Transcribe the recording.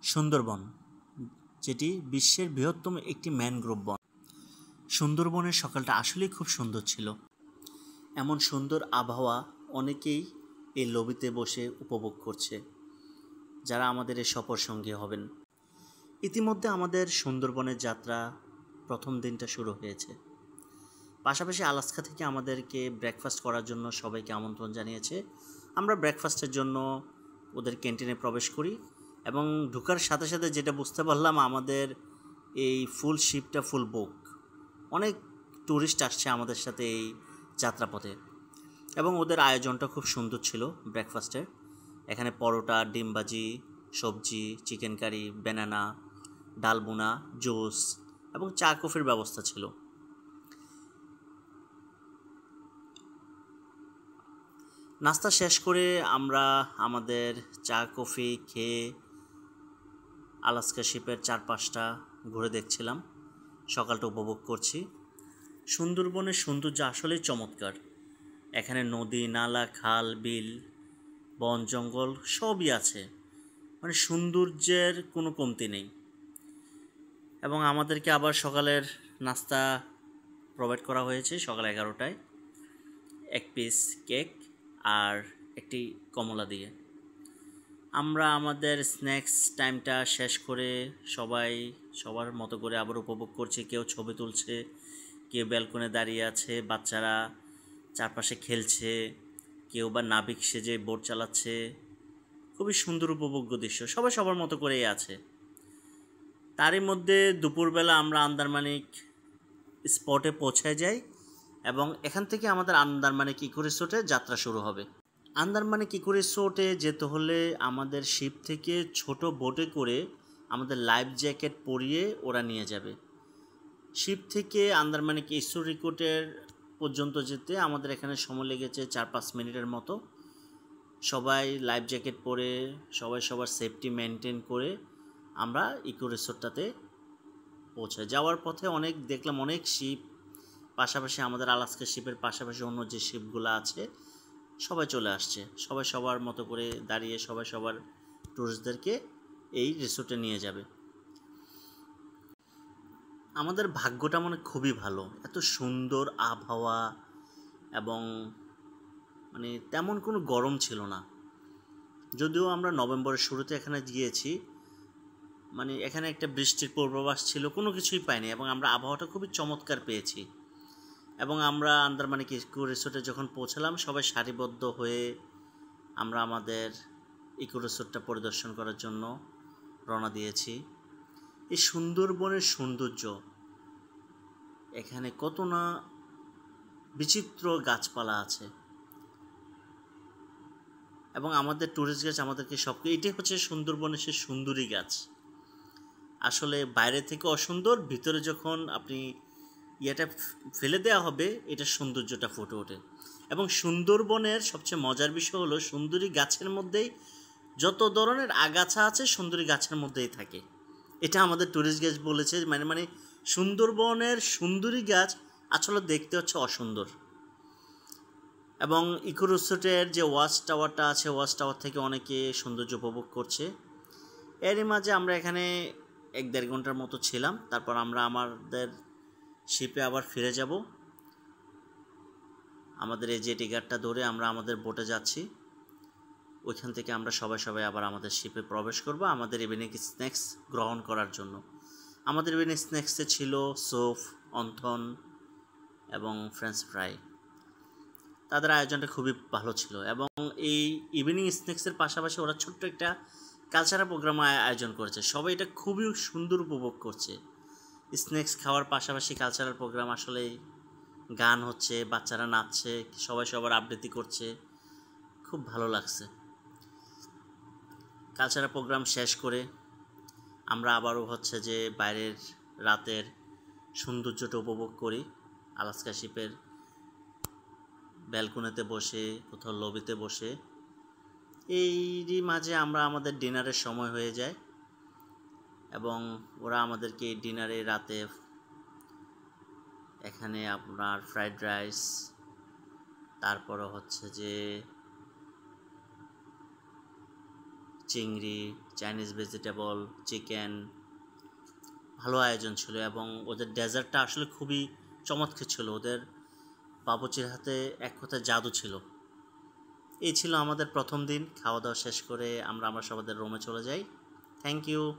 সুন্দরবন, যেটি বিশ্বের বৃহত্তম একটি ম্যানগ্রোভ বন। সুন্দরবনের সকালটা আসলেই খুব সুন্দর ছিল। এমন সুন্দর আবহাওয়া অনেকেই এই লবিতে বসে উপভোগ করছে, যারা আমাদের এই সফর সঙ্গী হবেন। ইতিমধ্যে আমাদের সুন্দরবনের যাত্রা প্রথম দিনটা শুরু হয়েছে। পাশাপাশি আলাস্কা থেকে আমাদেরকে ব্রেকফাস্ট করার জন্য সবাইকে আমন্ত্রণ জানিয়েছে। আমরা ব্রেকফাস্টের জন্য ওদের ক্যান্টিনে প্রবেশ করি এবং ঢোকার সাথে সাথে যেটা বুঝতে পারলাম, আমাদের এই ফুল শিপটা ফুল বুক। অনেক ট্যুরিস্ট আসছে আমাদের সাথে এই যাত্রাপথে এবং ওদের আয়োজনটা খুব সুন্দর ছিল ব্রেকফাস্টের। এখানে পরোটা, ডিম ভাজি, সবজি, চিকেন কারি, ব্যানানা, ডাল বোনা, জুস এবং চা কফির ব্যবস্থা ছিল। নাস্তা শেষ করে আমরা আমাদের চা কফি খেয়ে আলাস্কা শিপের চারপাশটা ঘুরে দেখছিলাম, সকালটা উপভোগ করছি। সুন্দরবনের সৌন্দর্য আসলেই চমৎকার। এখানে নদী, নালা, খাল, বিল, বন, জঙ্গল সবই আছে, মানে সৌন্দর্যের কোনো কমতি নেই। এবং আমাদেরকে আবার সকালের নাস্তা প্রোভাইড করা হয়েছে সকাল 11টায়, 1 পিস কেক আর একটি কমলা দিয়ে। আমরা আমাদের স্ন্যাক্স টাইমটা শেষ করে সবাই সবার মতো করে আবার উপভোগ করছি। কেউ ছবি তুলছে, কেউ ব্যালকনে দাঁড়িয়ে আছে, বাচ্চারা চারপাশে খেলছে, কেউ বা নাবিক সেজে বোট চালাচ্ছে। খুবই সুন্দর উপভোগ্য দৃশ্য, সবাই সবার মতো করেই আছে। তারই মধ্যে দুপুরবেলা আমরা আন্দারমানিক স্পটে পৌঁছে যাই এবং এখান থেকে আমাদের আন্দারমানিক ইকো রিসোর্টে যাত্রা শুরু হবে। আন্দারমানিক ইকো রিসোর্টে যেতে হলে আমাদের শিপ থেকে ছোট বোটে করে আমাদের লাইফ জ্যাকেট পরিয়ে ওরা নিয়ে যাবে। শিপ থেকে আন্দারমানিক ইকো রিসোর্টের পর্যন্ত যেতে আমাদের এখানে সময় লেগেছে 4-5 মিনিটের মতো। সবাই লাইফ জ্যাকেট পরে সবাই সবার সেফটি মেনটেন করে আমরা ইকো রিসোর্টটাতে পৌঁছে যাওয়ার পথে দেখলাম অনেক শিপ, পাশাপাশি আমাদের আলাস্কা শিপের পাশাপাশি অন্য যে শিপগুলো আছে সবাই চলে আসছে। সবাই সবার মতো করে দাঁড়িয়ে সবাই সবার ট্যুরিস্টদেরকে এই রিসোর্টে নিয়ে যাবে। আমাদের ভাগ্যটা খুবই ভালো, এত সুন্দর আবহাওয়া এবং তেমন কোনো গরম ছিল না। যদিও আমরা নভেম্বরের শুরুতে এখানে গিয়েছি, এখানে একটা বৃষ্টির পূর্বাভাস ছিল, কোনো কিছুই পাইনি এবং আমরা আবহাওয়াটা খুবই চমৎকার পেয়েছি। এবং আমরা আন্দারমানিক ইকো রিসোর্টে যখন পৌঁছালাম, সবাই সারিবদ্ধ হয়ে আমরা আমাদের ইকো রিসোর্টটা পরিদর্শন করার জন্য রওনা দিয়েছি। এই সুন্দরবনের সৌন্দর্য, এখানে কত না বিচিত্র গাছপালা আছে এবং আমাদের টুরিস্ট গাছ আমাদেরকে এটাই হচ্ছে সুন্দরবনের সে সুন্দরী গাছ। আসলে বাইরে থেকে অসুন্দর, ভিতরে যখন আপনি ইয়েটা ফেলে দেওয়া হবে, এটার সৌন্দর্যটা ফুটে ওঠে। এবং সুন্দরবনের সবচেয়ে মজার বিষয় হলো, সুন্দরী গাছের মধ্যেই যত ধরনের আগাছা আছে সুন্দরী গাছের মধ্যেই থাকে। এটা আমাদের টুরিস্ট গাইড বলেছে। সুন্দরবনের সুন্দরী গাছ আসলে দেখতে হচ্ছে অসুন্দর। এবং ইকো রিসোর্টের যে ওয়াচ টাওয়ারটা আছে, ওয়াচ টাওয়ার থেকে অনেকে সৌন্দর্য উপভোগ করছে। এরই মাঝে আমরা এখানে 1-1.5 ঘন্টার মতো ছিলাম। তারপর আমরা আমাদের শিপে আবার ফিরে যাব। আমাদের এই জেটি গার্ডটা ধরে আমরা আমাদের বোটে যাচ্ছি। ওইখান থেকে আমরা সবাই আবার আমাদের শিপে প্রবেশ করব আমাদের ইভিনিং স্ন্যাক্স গ্রহণ করার জন্য। আমাদের ইভিনিং স্ন্যাক্সে ছিল স্যুপ, অন্থন এবং ফ্রেঞ্চ ফ্রাই। তাদের আয়োজনটা খুবই ভালো ছিল এবং এই ইভিনিং স্ন্যাক্সের পাশাপাশি ওরা ছোট্ট একটা কালচারাল প্রোগ্রাম আয়োজন করেছে। সবাই এটা খুবই সুন্দর উপভোগ করছে। স্ন্যাক্স খাওয়ার পাশাপাশি কালচারাল প্রোগ্রাম, আসলে গান হচ্ছে, বাচ্চারা নাচছে, সবাই সবার আবৃত্তি করছে, খুব ভালো লাগছে। কালচারাল প্রোগ্রাম শেষ করে আমরা আবারও বাইরের রাতের সৌন্দর্যটা উপভোগ করি। আলাস্কা শিপের ব্যালকনিতে বসে, কোথাও লবিতে বসে। এরই মাঝে আমরা আমাদের ডিনারের সময় হয়ে যায় এবং ওরা আমাদেরকে ডিনারে রাতে এখানে আপনার ফ্রাইড রাইস, তারপরে চিংড়ি, চাইনিজ ভেজিটেবল, চিকেন, ভালো আয়োজন ছিল এবং ওদের ডেজার্টটা আসলে খুবই চমৎকার ছিল। ওদের বাবুর্চির হাতে এক কথায় জাদু ছিল। এই ছিল আমাদের প্রথম দিন। খাওয়া দাওয়া শেষ করে আমরা সবাদের রুমে চলে যাই। Thank you.